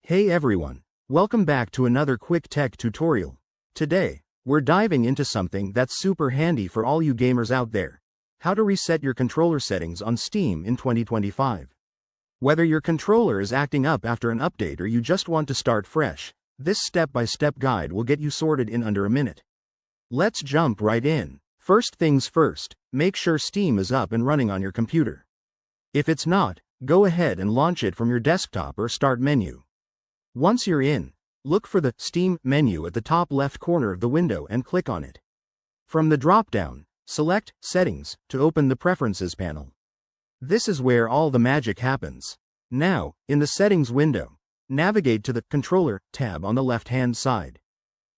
Hey everyone, welcome back to another quick tech tutorial. Today, we're diving into something that's super handy for all you gamers out there. How to reset your controller settings on Steam in 2025. Whether your controller is acting up after an update or you just want to start fresh, this step-by-step guide will get you sorted in under a minute. Let's jump right in. First things first, make sure Steam is up and running on your computer. If it's not, go ahead and launch it from your desktop or start menu. Once you're in, look for the Steam menu at the top left corner of the window and click on it. From the drop-down, select Settings to open the Preferences panel. This is where all the magic happens. Now, in the Settings window, navigate to the Controller tab on the left-hand side.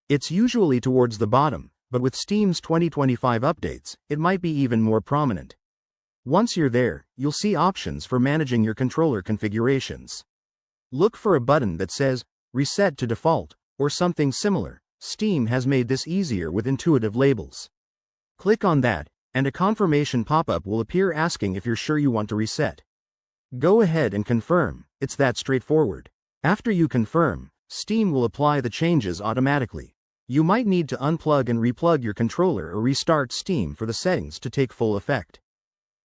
It's usually towards the bottom, but with Steam's 2025 updates, it might be even more prominent. Once you're there, you'll see options for managing your controller configurations. Look for a button that says, Reset to Default, or something similar. Steam has made this easier with intuitive labels. Click on that, and a confirmation pop-up will appear asking if you're sure you want to reset. Go ahead and confirm, it's that straightforward. After you confirm, Steam will apply the changes automatically. You might need to unplug and replug your controller or restart Steam for the settings to take full effect.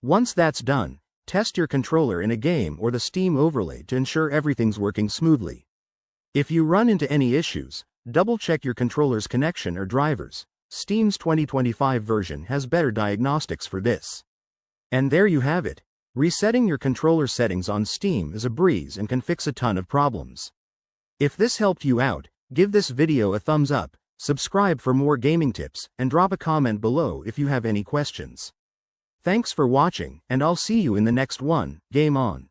Once that's done, test your controller in a game or the Steam overlay to ensure everything's working smoothly. If you run into any issues, double-check your controller's connection or drivers. Steam's 2025 version has better diagnostics for this. And there you have it. Resetting your controller settings on Steam is a breeze and can fix a ton of problems. If this helped you out, give this video a thumbs up, subscribe for more gaming tips, and drop a comment below if you have any questions. Thanks for watching, and I'll see you in the next one. Game on.